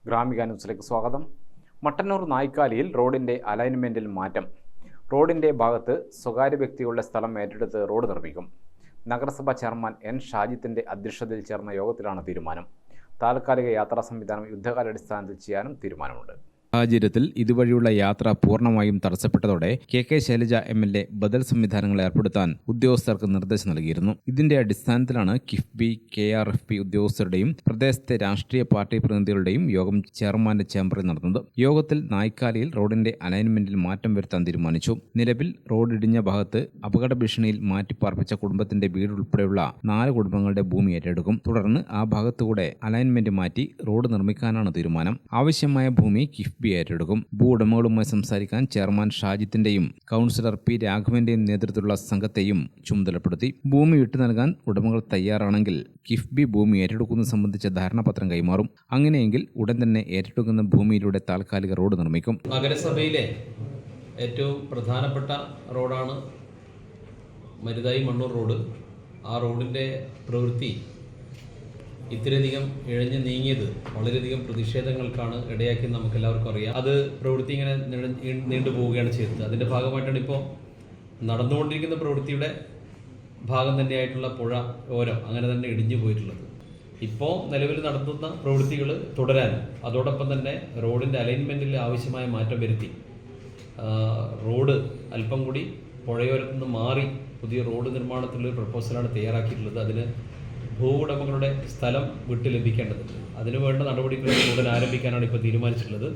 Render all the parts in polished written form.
ഗ്രാമിക ന്യൂസിലേക്ക് സ്വാഗതം. മട്ടന്നൂർ നായ്ക്കാലിയിൽ റോഡിന്റെ അലൈൻമെന്റിൽ മാറ്റം. റോഡിന്റെ ഭാഗത്ത് സ്വകാര്യ വ്യക്തികളുടെ സ്ഥലം ഏറ്റെടുത്ത് റോഡ് നിർമ്മിക്കും. നഗരസഭാ ചെയർമാൻ എൻ ഷാജിത്തിന്റെ അധ്യക്ഷതയിൽ ചേർന്ന യോഗത്തിലാണ് തീരുമാനം. താൽക്കാലിക യാത്രാ സംവിധാനം യുദ്ധകാലാടിസ്ഥാനത്തിൽ ചെയ്യാനും തീരുമാനമുണ്ട്. സാഹചര്യത്തിൽ ഇതുവഴിയുള്ള യാത്ര പൂർണ്ണമായും തടസ്സപ്പെട്ടതോടെ കെ ശൈലജ MLA ബദൽ സംവിധാനങ്ങൾ ഏർപ്പെടുത്താൻ ഉദ്യോഗസ്ഥർക്ക് നിർദ്ദേശം നൽകിയിരുന്നു. ഇതിന്റെ അടിസ്ഥാനത്തിലാണ് കിഫ്ബി KRFB ഉദ്യോഗസ്ഥരുടെയും പ്രദേശത്തെ രാഷ്ട്രീയ പാർട്ടി പ്രതിനിധികളുടെയും യോഗം ചെയർമാന്റെ ചേംബറിൽ നടന്നത്. യോഗത്തിൽ നായ്ക്കാലിയിൽ റോഡിന്റെ അലൈൻമെന്റിൽ മാറ്റം വരുത്താൻ തീരുമാനിച്ചു. നിലവിൽ റോഡ് ഇടിഞ്ഞ ഭാഗത്ത് അപകട ഭീഷണിയിൽ മാറ്റിപ്പാർപ്പിച്ച കുടുംബത്തിന്റെ വീട് ഉൾപ്പെടെയുള്ള 4 കുടുംബങ്ങളുടെ ഭൂമി ഏറ്റെടുക്കും. തുടർന്ന് ആ ഭാഗത്തുകൂടെ അലൈൻമെന്റ് മാറ്റി റോഡ് നിർമ്മിക്കാനാണ് തീരുമാനം. ആവശ്യമായ ഭൂമി കിഫ്ബി ഏറ്റെടുക്കും. ഭൂ ഉടമകളുമായി സംസാരിക്കാൻ ചെയർമാൻ ഷാജിത്തിന്റെയും കൗൺസിലർ P രാഘവന്റെയും നേതൃത്വത്തിലുള്ള സംഘത്തെയും ചുമതലപ്പെടുത്തി. ഭൂമി വിട്ടു നൽകാൻ ഉടമകൾ തയ്യാറാണെങ്കിൽ കിഫ്ബി ഭൂമി ഏറ്റെടുക്കുന്നത് സംബന്ധിച്ച ധാരണാപത്രം കൈമാറും. അങ്ങനെയെങ്കിൽ ഉടൻ തന്നെ ഏറ്റെടുക്കുന്ന ഭൂമിയിലൂടെ താൽക്കാലിക റോഡ് നിർമ്മിക്കും. നഗരസഭയിലെ ഏറ്റവും പ്രധാനപ്പെട്ട റോഡാണ് മരുതായി മണ്ണൂർ റോഡ്. ആ റോഡിൻ്റെ പ്രവൃത്തി ഇത്രയധികം ഇഴഞ്ഞു നീങ്ങിയത് വളരെയധികം പ്രതിഷേധങ്ങൾക്കാണ് ഇടയാക്കി നമുക്കെല്ലാവർക്കും അറിയാം. അത് പ്രവൃത്തി ഇങ്ങനെ നീണ്ടുപോവുകയാണ് ചെയ്തത്. അതിൻ്റെ ഭാഗമായിട്ടാണ് ഇപ്പോൾ നടന്നുകൊണ്ടിരിക്കുന്ന പ്രവൃത്തിയുടെ ഭാഗം തന്നെയായിട്ടുള്ള പുഴ ഓരം അങ്ങനെ തന്നെ ഇടിഞ്ഞു പോയിട്ടുള്ളത്. ഇപ്പോൾ നിലവിൽ നടത്തുന്ന പ്രവൃത്തികൾ തുടരാനും അതോടൊപ്പം തന്നെ റോഡിൻ്റെ അലൈൻമെൻറ്റിൽ ആവശ്യമായ മാറ്റം വരുത്തി റോഡ് അല്പം കൂടി പുഴയോരത്തു നിന്ന് മാറി പുതിയ റോഡ് നിർമ്മാണത്തിലുള്ള പ്രപ്പോസലാണ് തയ്യാറാക്കിയിട്ടുള്ളത്. അതിന് ഭൂ ഉടമകളുടെ സ്ഥലം വിട്ട് ലഭിക്കേണ്ടതുണ്ട്. അതിനുവേണ്ട നടപടികൾ ഉടൻ ആരംഭിക്കാനാണ് ഇപ്പോൾ തീരുമാനിച്ചിട്ടുള്ളത്.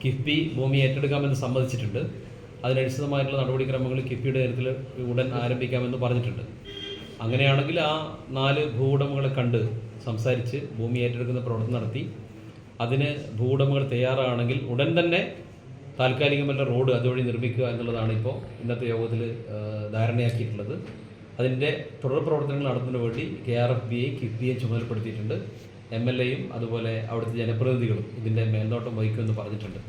കിഫ്ബി ഭൂമി ഏറ്റെടുക്കാമെന്ന് സമ്മതിച്ചിട്ടുണ്ട്. അതിനനുസൃതമായിട്ടുള്ള നടപടിക്രമങ്ങൾ കിഫ്ബിയുടെ കാര്യത്തിൽ ഉടൻ ആരംഭിക്കാമെന്ന് പറഞ്ഞിട്ടുണ്ട്. അങ്ങനെയാണെങ്കിൽ ആ 4 ഭൂ ഉടമകളെ കണ്ട് സംസാരിച്ച് ഭൂമി ഏറ്റെടുക്കുന്ന പ്രവർത്തനം നടത്തി അതിന് ഭൂ ഉടമകൾ തയ്യാറാണെങ്കിൽ ഉടൻ തന്നെ താൽക്കാലികമല്ല റോഡ് അതുവഴി നിർമ്മിക്കുക എന്നുള്ളതാണ് ഇപ്പോൾ ഇന്നത്തെ യോഗത്തിൽ ധാരണയാക്കിയിട്ടുള്ളത്. അതിൻ്റെ തുടർ പ്രവർത്തനങ്ങൾ നടത്തുന്നതിന് വേണ്ടി KRFBയെ കിഫ്ബിയെ ചുമതലപ്പെടുത്തിയിട്ടുണ്ട്. MLAയും അതുപോലെ അവിടുത്തെ ജനപ്രതിനിധികളും ഇതിൻ്റെ മേൽനോട്ടം വഹിക്കുമെന്ന് പറഞ്ഞിട്ടുണ്ട്.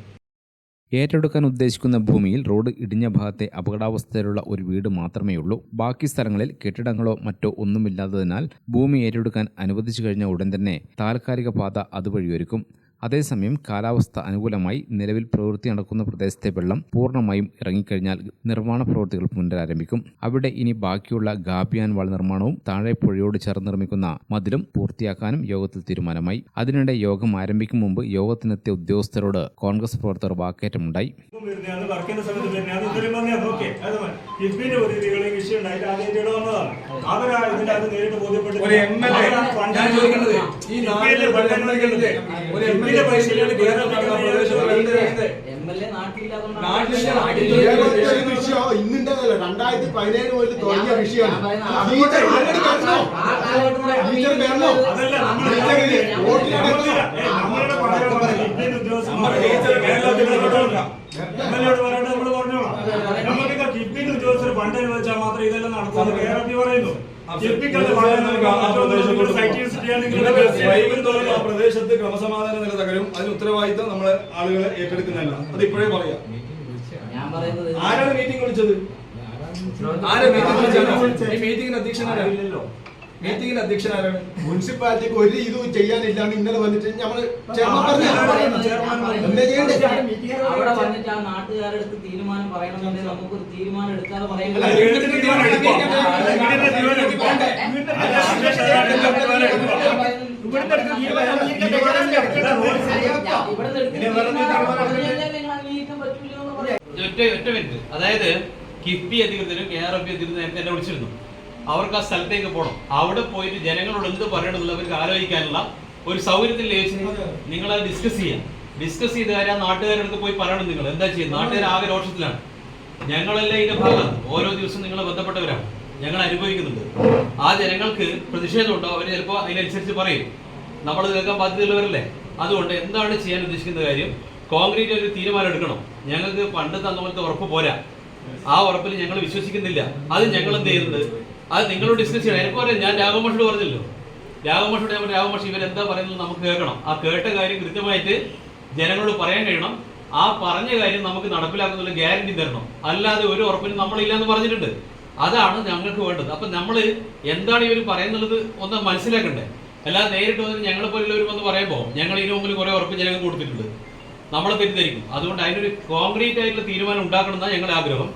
ഏറ്റെടുക്കാൻ ഉദ്ദേശിക്കുന്ന ഭൂമിയിൽ റോഡ് ഇടിഞ്ഞ ഭാഗത്തെ അപകടാവസ്ഥയിലുള്ള ഒരു വീട് മാത്രമേയുള്ളൂ. ബാക്കി സ്ഥലങ്ങളിൽ കെട്ടിടങ്ങളോ മറ്റോ ഒന്നുമില്ലാത്തതിനാൽ ഭൂമി ഏറ്റെടുക്കാൻ അനുവദിച്ചു കഴിഞ്ഞ ഉടൻ തന്നെ താൽക്കാലിക പാത അതുവഴി ഒരുക്കും. അതേസമയം കാലാവസ്ഥ അനുകൂലമായി നിലവിൽ പ്രവൃത്തി നടക്കുന്ന പ്രദേശത്തെ വെള്ളം പൂർണ്ണമായും ഇറങ്ങിക്കഴിഞ്ഞാൽ നിർമ്മാണ പ്രവൃത്തികൾ പുനരാരംഭിക്കും. അവിടെ ഇനി ബാക്കിയുള്ള ഗാബിയാൻ വാൾ നിർമ്മാണവും താഴെ പുഴയോട് ചേർന്ന് നിർമ്മിക്കുന്ന മതിലും പൂർത്തിയാക്കാനും യോഗത്തിൽ തീരുമാനമായി. അതിനിടെ യോഗം ആരംഭിക്കും മുമ്പ് യോഗത്തിനെത്തിയ ഉദ്യോഗസ്ഥരോട് കോൺഗ്രസ് പ്രവർത്തകർ വാക്കേറ്റമുണ്ടായി. ഇന്നുണ്ടല്ലോ 2017 മുതൽ തുടങ്ങിയ വിഷയമാണ്. കിഫ്ബിന്റെ ഉദ്യോഗസ്ഥർ ഫണ്ട് അനുവദിച്ചാൽ മാത്രം ഇതെല്ലാം നടത്തുന്നത് KRFB പറയുന്നു. പ്രദേശത്ത് ക്രമസമാധാന നില തകരും. അതിന് ഉത്തരവാദിത്തം നമ്മളെ ആളുകളെ ഏറ്റെടുക്കുന്നതല്ല. അത് ഇപ്പോഴേ പറയാം. ആരാണ് മീറ്റിംഗ് വിളിച്ചത്? മീറ്റിംഗിന് അധ്യക്ഷനാരല്ലോ. മീറ്റിംഗിന് അധ്യക്ഷനാരാണ്? മുനിസിപ്പാലിറ്റിക്ക് ഒരു ഇതും ചെയ്യാനില്ലാണ്ട് ഇന്നലെ വന്നിട്ട് നമ്മള് അവിടെ വന്നിട്ട് ആ നാട്ടുകാരെടുത്ത് തീരുമാനം പറയണമെന്നുണ്ടെങ്കിൽ നമുക്കൊരു തീരുമാനം എടുക്കാതെ പറയുന്നത് ഒറ്റ മിനിറ്റ്. അതായത് കിഫ്ബി അധികൃതരും KRFB അധികൃതരും നേരത്തെ എന്നെ വിളിച്ചിരുന്നു. അവർക്ക് ആ സ്ഥലത്തേക്ക് പോകണം. അവിടെ പോയിട്ട് ജനങ്ങളോട് എന്ത് പറയണമെന്നുള്ള അവർക്ക് ആലോചിക്കാനുള്ള ഒരു സൗകര്യത്തിൽ നിങ്ങളത് ഡിസ്കസ് ചെയ്ത കാര്യം നാട്ടുകാരുടെ പോയി പറയണം. നിങ്ങൾ എന്താ ചെയ്യുന്നത്? നാട്ടുകാർ ആകെ രോഷത്തിലാണ്. ഞങ്ങളെല്ലാം ഇതിന്റെ ഭാഗമാണ്. ഓരോ ദിവസവും നിങ്ങൾ ബന്ധപ്പെട്ടവരാണ്. ഞങ്ങൾ അനുഭവിക്കുന്നുണ്ട്. ആ ജനങ്ങൾക്ക് പ്രതിഷേധമുണ്ടോ? അവർ ചിലപ്പോൾ അതിനനുസരിച്ച് പറയും. നമ്മൾ കേൾക്കാൻ ബാധ്യതയുള്ളവരല്ലേ? അതുകൊണ്ട് എന്താണ് ചെയ്യാൻ ഉദ്ദേശിക്കുന്ന കാര്യം? കോൺക്രീറ്റ് ഒരു തീരുമാനം എടുക്കണം. ഞങ്ങൾക്ക് പണ്ട് തന്ന പോലത്തെ ഉറപ്പ് പോരാ. ആ ഉറപ്പിൽ ഞങ്ങൾ വിശ്വസിക്കുന്നില്ല. അത് ഞങ്ങൾ എന്ത് ചെയ്യുന്നത്? അത് നിങ്ങളോട് ഡിസ്കസ് ചെയ്യണം. എനിക്ക് പറയാം, ഞാൻ രാഘവമാഷോട് പറഞ്ഞല്ലോ. രാഘവമാഷ് ഇവരെന്താ പറയുന്നത് നമുക്ക് കേൾക്കണം. ആ കേട്ട കാര്യം കൃത്യമായിട്ട് ജനങ്ങളോട് പറയാൻ കഴിയണം. ആ പറഞ്ഞ കാര്യം നമുക്ക് നടപ്പിലാക്കുന്ന ഗ്യാരണ്ടി തരണം. അല്ലാതെ ഒരു ഉറപ്പിനും നമ്മളില്ല എന്ന് പറഞ്ഞിട്ടുണ്ട്. അതാണ് ഞങ്ങൾക്ക് വേണ്ടത്. അപ്പം നമ്മൾ എന്താണ് ഇവർ പറയുന്നുള്ളത് ഒന്ന് മനസ്സിലാക്കണ്ടേ? അല്ലാതെ നേരിട്ട് വന്ന് ഞങ്ങളെ പോലുള്ളവർ വന്ന് പറയുമ്പോൾ ഞങ്ങൾ ഇതിനു മുമ്പിൽ കുറേ ഉറപ്പ് ജനങ്ങൾ കൊടുത്തിട്ടുണ്ട്, നമ്മളെ തെറ്റിദ്ധരിക്കും. അതുകൊണ്ട് അതിനൊരു കോൺക്രീറ്റ് ആയിട്ടുള്ള തീരുമാനം ഉണ്ടാക്കണം എന്നാണ് ഞങ്ങളുടെ ആഗ്രഹം.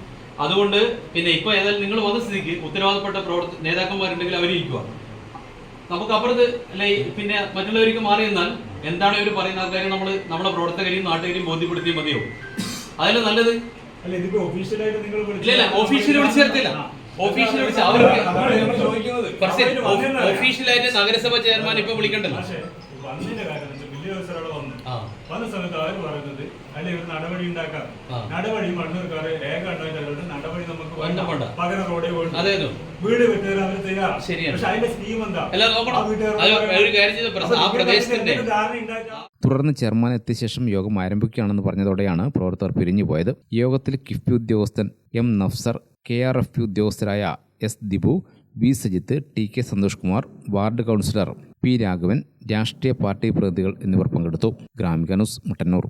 അതുകൊണ്ട് പിന്നെ ഇപ്പോൾ ഏതായാലും നിങ്ങൾ വന്ന സ്ഥിതിക്ക് ഉത്തരവാദപ്പെട്ട നേതാക്കന്മാരുണ്ടെങ്കിൽ അവരിരിക്കുക. നമുക്ക് അപ്പുറത്ത് അല്ലെ പിന്നെ മറ്റുള്ളവർക്ക് മാറി നിന്നാൽ എന്താണ് ഇവർ പറയുന്ന കാര്യം നമ്മളെ പ്രവർത്തകരെയും നാട്ടുകാരെയും ബോധ്യപ്പെടുത്തിയാൽ മതിയോ? അതല്ലേ നല്ലത്. അല്ല ഇതിപ്പോ ഒഫീഷ്യലായിട്ട് നിങ്ങൾ ഇല്ല ഓഫീഷ്യൽ വിളിച്ചു ചേർത്തില്ല. ഓഫീഷ്യൽ വിളിച്ച് അവർക്ക് ഓഫീഷ്യലായിട്ട് നഗരസഭ ചെയർമാൻ ഇപ്പൊ വിളിക്കണ്ടല്ലോ. വന്നതിന്റെ കാര്യം വലിയ ദിവസം വന്ന സമയത്ത് അവർ പറയുന്നത് അല്ലെ ഒരു നടപടി ഉണ്ടാക്കാം. നടപടി മണ്ണൂർക്കാര് രേഖ ഉണ്ടായിട്ട് നടപടി നമുക്ക് പകരം റോഡേ വീട് വെട്ടുകാർ അവർ തയ്യാറാണ്. പക്ഷെ അതിന്റെ സ്കീം എന്താ? തുടർന്ന് ചെയർമാൻ എത്തിയ ശേഷം യോഗം ആരംഭിക്കുകയാണെന്ന് പറഞ്ഞതോടെയാണ് പ്രവർത്തകർ പിരിഞ്ഞുപോയത്. യോഗത്തിൽ കിഫ്ബി ഉദ്യോഗസ്ഥൻ എം നഫ്സർ, KRFP ഉദ്യോഗസ്ഥരായ S Dibu, V Sajith, TK Santhosh Kumar, ward councillor P Raghavan, രാഷ്ട്രീയ പാർട്ടി പ്രതിനിധികൾ എന്നിവർ പങ്കെടുത്തു. ഗ്രാമിക ന്യൂസ്, മട്ടന്നൂർ.